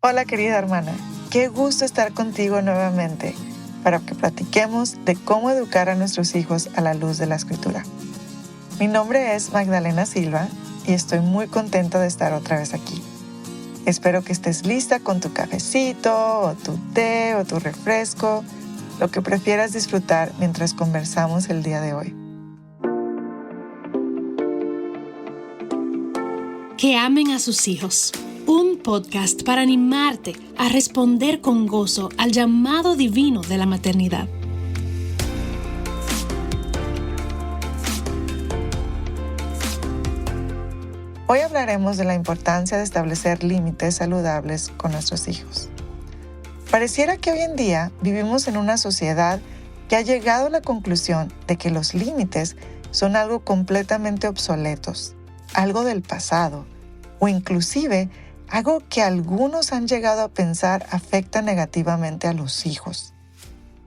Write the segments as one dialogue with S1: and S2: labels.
S1: Hola querida hermana, qué gusto estar contigo nuevamente para que platiquemos de cómo educar a nuestros hijos a la luz de la Escritura. Mi nombre es Magdalena Silva y estoy muy contenta de estar otra vez aquí. Espero que estés lista con tu cafecito o tu té o tu refresco, lo que prefieras disfrutar mientras conversamos el día de hoy.
S2: Que amen a sus hijos. Un podcast para animarte a responder con gozo al llamado divino de la maternidad.
S1: Hoy hablaremos de la importancia de establecer límites saludables con nuestros hijos. Pareciera que hoy en día vivimos en una sociedad que ha llegado a la conclusión de que los límites son algo completamente obsoletos, algo del pasado, o inclusive algo que algunos han llegado a pensar afecta negativamente a los hijos.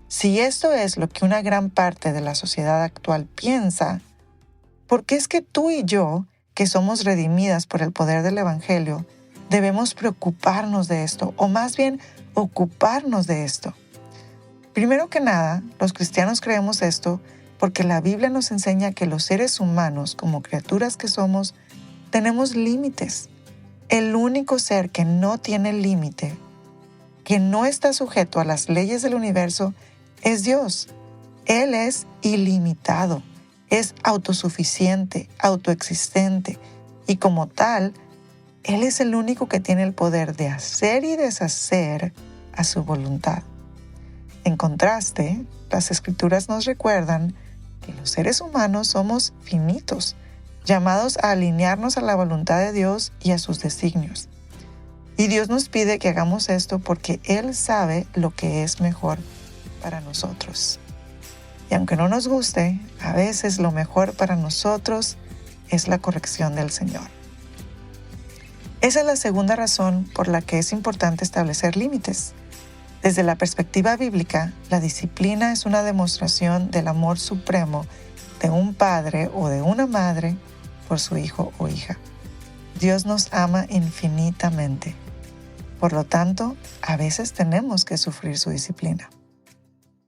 S1: Si esto es lo que una gran parte de la sociedad actual piensa, ¿por qué es que tú y yo, que somos redimidas por el poder del Evangelio, debemos preocuparnos de esto, o más bien ocuparnos de esto? Primero que nada, los cristianos creemos esto porque la Biblia nos enseña que los seres humanos, como criaturas que somos, tenemos límites. El único ser que no tiene límite, que no está sujeto a las leyes del universo, es Dios. Él es ilimitado, es autosuficiente, autoexistente, y como tal, Él es el único que tiene el poder de hacer y deshacer a su voluntad. En contraste, las Escrituras nos recuerdan que los seres humanos somos finitos, llamados a alinearnos a la voluntad de Dios y a sus designios. Y Dios nos pide que hagamos esto porque Él sabe lo que es mejor para nosotros. Y aunque no nos guste, a veces lo mejor para nosotros es la corrección del Señor. Esa es la segunda razón por la que es importante establecer límites. Desde la perspectiva bíblica, la disciplina es una demostración del amor supremo de un padre o de una madre por su hijo o hija. Dios nos ama infinitamente. Por lo tanto, a veces tenemos que sufrir su disciplina.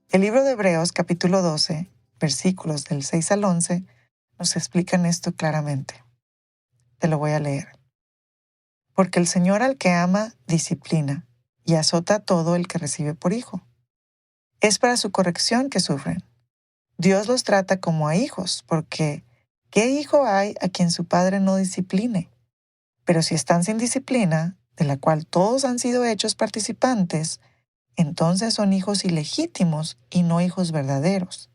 S1: El libro de Hebreos, capítulo 12, versículos del 6 al 11, nos explican esto claramente. Te lo voy a leer. Porque el Señor al que ama, disciplina, y azota a todo el que recibe por hijo. Es para su corrección que sufren. Dios los trata como a hijos, porque ¿qué hijo hay a quien su padre no discipline? Pero si están sin disciplina, de la cual todos han sido hechos participantes, entonces son hijos ilegítimos y no hijos verdaderos.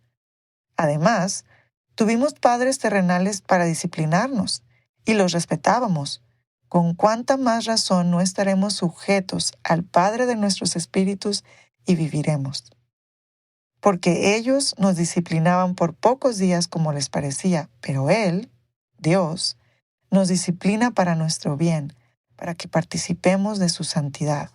S1: Además, tuvimos padres terrenales para disciplinarnos, y los respetábamos. ¿Con cuánta más razón no estaremos sujetos al Padre de nuestros espíritus y viviremos? Porque ellos nos disciplinaban por pocos días como les parecía, pero Él, Dios, nos disciplina para nuestro bien, para que participemos de su santidad.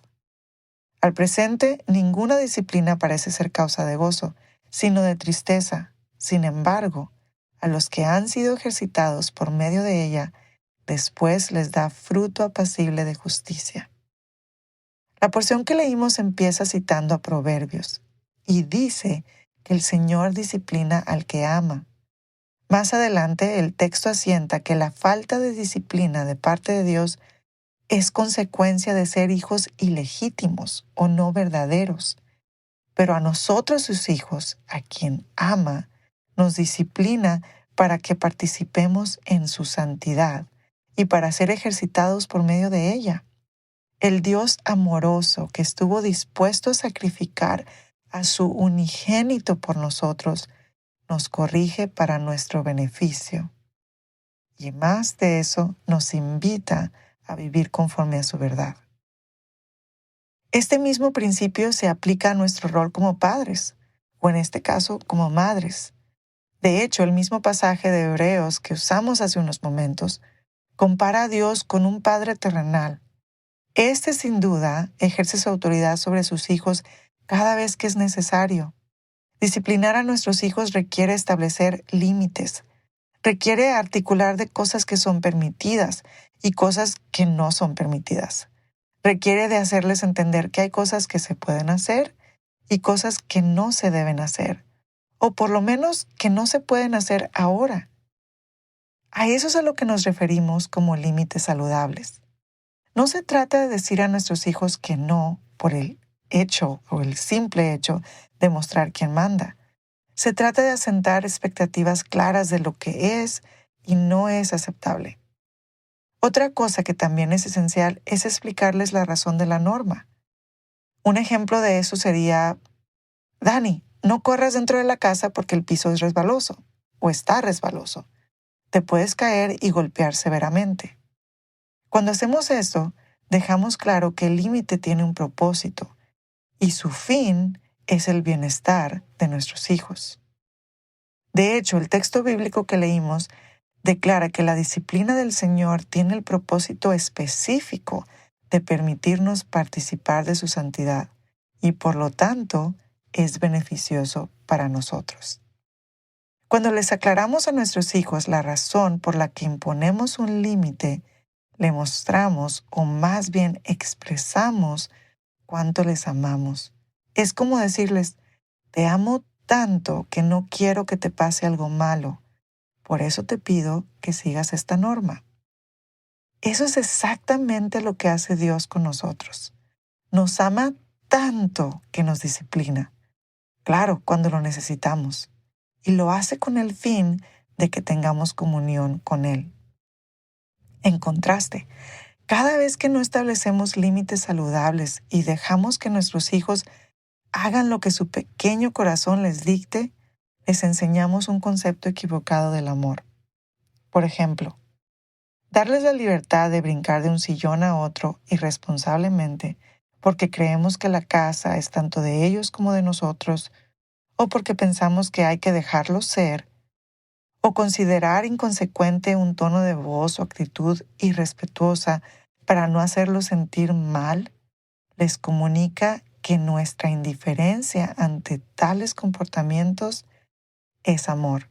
S1: Al presente, ninguna disciplina parece ser causa de gozo, sino de tristeza. Sin embargo, a los que han sido ejercitados por medio de ella, después les da fruto apacible de justicia. La porción que leímos empieza citando a Proverbios y dice que el Señor disciplina al que ama. Más adelante, el texto asienta que la falta de disciplina de parte de Dios es consecuencia de ser hijos ilegítimos o no verdaderos. Pero a nosotros, sus hijos, a quien ama, nos disciplina para que participemos en su santidad y para ser ejercitados por medio de ella. El Dios amoroso que estuvo dispuesto a sacrificar a su unigénito por nosotros, nos corrige para nuestro beneficio. Y más de eso, nos invita a vivir conforme a su verdad. Este mismo principio se aplica a nuestro rol como padres, o en este caso, como madres. De hecho, el mismo pasaje de Hebreos que usamos hace unos momentos compara a Dios con un padre terrenal. Este, sin duda, ejerce su autoridad sobre sus hijos cada vez que es necesario. Disciplinar a nuestros hijos requiere establecer límites, requiere articular de cosas que son permitidas y cosas que no son permitidas. Requiere de hacerles entender que hay cosas que se pueden hacer y cosas que no se deben hacer, o por lo menos que no se pueden hacer ahora. A eso es a lo que nos referimos como límites saludables. No se trata de decir a nuestros hijos que no por el hecho o el simple hecho de mostrar quién manda. Se trata de asentar expectativas claras de lo que es y no es aceptable. Otra cosa que también es esencial es explicarles la razón de la norma. Un ejemplo de eso sería: Dani, no corras dentro de la casa porque el piso es resbaloso o está resbaloso. Te puedes caer y golpear severamente. Cuando hacemos esto, dejamos claro que el límite tiene un propósito y su fin es el bienestar de nuestros hijos. De hecho, el texto bíblico que leímos declara que la disciplina del Señor tiene el propósito específico de permitirnos participar de su santidad y por lo tanto es beneficioso para nosotros. Cuando les aclaramos a nuestros hijos la razón por la que imponemos un límite, le mostramos o más bien expresamos cuánto les amamos. Es como decirles: te amo tanto que no quiero que te pase algo malo. Por eso te pido que sigas esta norma. Eso es exactamente lo que hace Dios con nosotros. Nos ama tanto que nos disciplina. Claro, cuando lo necesitamos. Y lo hace con el fin de que tengamos comunión con Él. En contraste, cada vez que no establecemos límites saludables y dejamos que nuestros hijos hagan lo que su pequeño corazón les dicte, les enseñamos un concepto equivocado del amor. Por ejemplo, darles la libertad de brincar de un sillón a otro irresponsablemente porque creemos que la casa es tanto de ellos como de nosotros, o porque pensamos que hay que dejarlos ser, o considerar inconsecuente un tono de voz o actitud irrespetuosa para no hacerlos sentir mal, les comunica que nuestra indiferencia ante tales comportamientos es amor.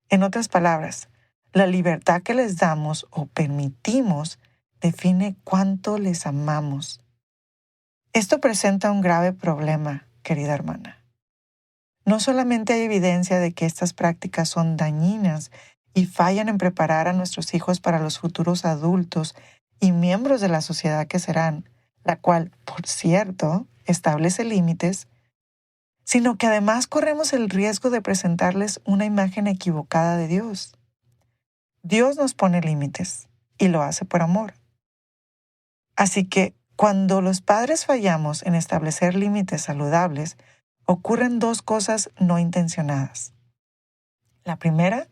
S1: En otras palabras, la libertad que les damos o permitimos define cuánto les amamos. Esto presenta un grave problema, querida hermana. No solamente hay evidencia de que estas prácticas son dañinas y fallan en preparar a nuestros hijos para los futuros adultos y miembros de la sociedad que serán, la cual, por cierto, establece límites, sino que además corremos el riesgo de presentarles una imagen equivocada de Dios. Dios nos pone límites y lo hace por amor. Así que cuando los padres fallamos en establecer límites saludables, ocurren dos cosas no intencionadas. La primera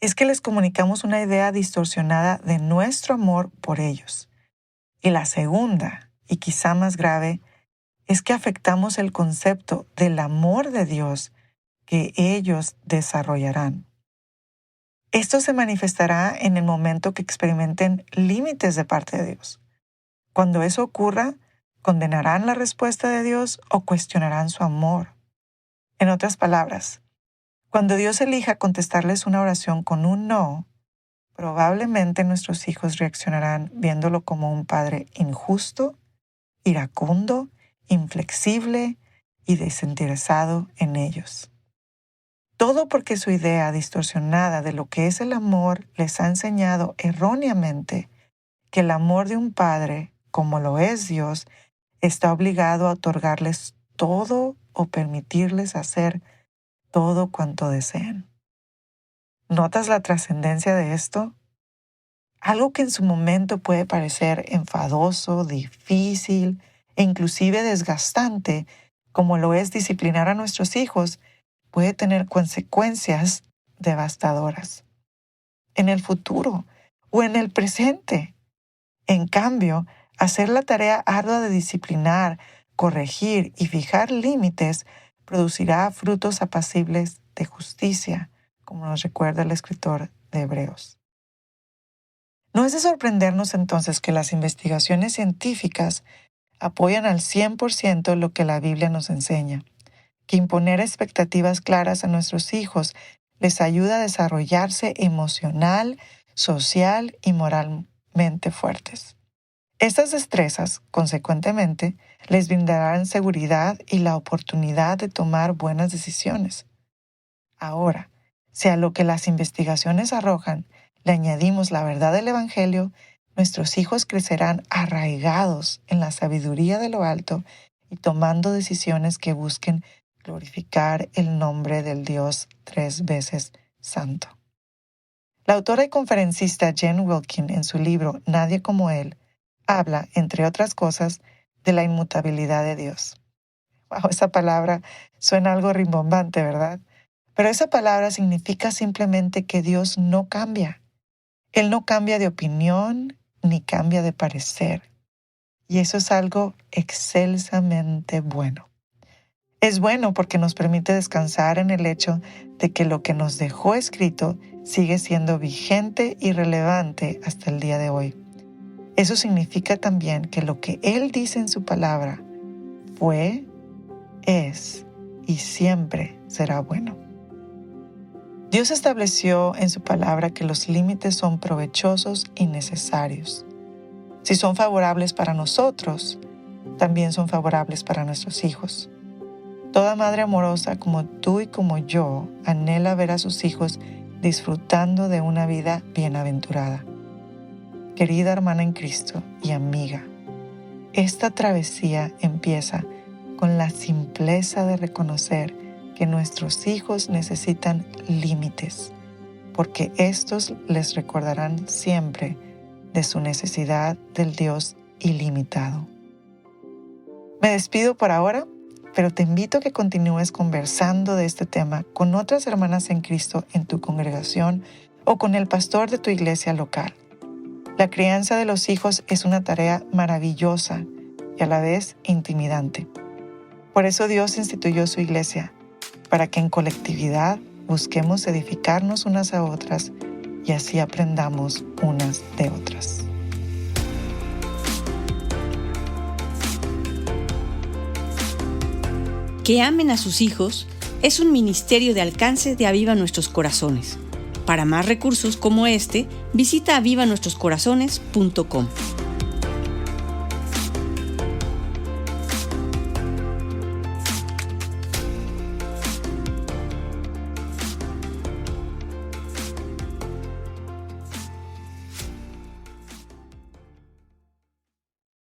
S1: es que les comunicamos una idea distorsionada de nuestro amor por ellos. Y la segunda, y quizá más grave, es que afectamos el concepto del amor de Dios que ellos desarrollarán. Esto se manifestará en el momento que experimenten límites de parte de Dios. Cuando eso ocurra, condenarán la respuesta de Dios o cuestionarán su amor. En otras palabras, cuando Dios elija contestarles una oración con un no, probablemente nuestros hijos reaccionarán viéndolo como un padre injusto, iracundo, inflexible y desinteresado en ellos. Todo porque su idea distorsionada de lo que es el amor les ha enseñado erróneamente que el amor de un padre, como lo es Dios, está obligado a otorgarles todo o permitirles hacer todo cuanto deseen. ¿Notas la trascendencia de esto? Algo que en su momento puede parecer enfadoso, difícil e inclusive desgastante, como lo es disciplinar a nuestros hijos, puede tener consecuencias devastadoras en el futuro o en el presente. En cambio, hacer la tarea ardua de disciplinar, corregir y fijar límites producirá frutos apacibles de justicia, como nos recuerda el escritor de Hebreos. No es de sorprendernos entonces que las investigaciones científicas apoyan al 100% lo que la Biblia nos enseña, que imponer expectativas claras a nuestros hijos les ayuda a desarrollarse emocional, social y moralmente fuertes. Estas destrezas, consecuentemente, les brindarán seguridad y la oportunidad de tomar buenas decisiones. Ahora, si a lo que las investigaciones arrojan le añadimos la verdad del Evangelio, nuestros hijos crecerán arraigados en la sabiduría de lo alto y tomando decisiones que busquen glorificar el nombre del Dios 3 veces santo. La autora y conferencista Jen Wilkin, en su libro Nadie como Él, habla, entre otras cosas, de la inmutabilidad de Dios. Wow, esa palabra suena algo rimbombante, ¿verdad? Pero esa palabra significa simplemente que Dios no cambia. Él no cambia de opinión ni cambia de parecer. Y eso es algo excelsamente bueno. Es bueno porque nos permite descansar en el hecho de que lo que nos dejó escrito sigue siendo vigente y relevante hasta el día de hoy. Eso significa también que lo que Él dice en su palabra fue, es y siempre será bueno. Dios estableció en su palabra que los límites son provechosos y necesarios. Si son favorables para nosotros, también son favorables para nuestros hijos. Toda madre amorosa como tú y como yo anhela ver a sus hijos disfrutando de una vida bienaventurada. Querida hermana en Cristo y amiga, esta travesía empieza con la simpleza de reconocer que nuestros hijos necesitan límites, porque estos les recordarán siempre de su necesidad del Dios ilimitado. Me despido por ahora, pero te invito a que continúes conversando de este tema con otras hermanas en Cristo en tu congregación o con el pastor de tu iglesia local. La crianza de los hijos es una tarea maravillosa y a la vez intimidante. Por eso Dios instituyó su iglesia, para que en colectividad busquemos edificarnos unas a otras y así aprendamos unas de otras.
S3: Que amen a sus hijos es un ministerio de alcance de Aviva Nuestros Corazones. Para más recursos como este, visita avivanuestroscorazones.com.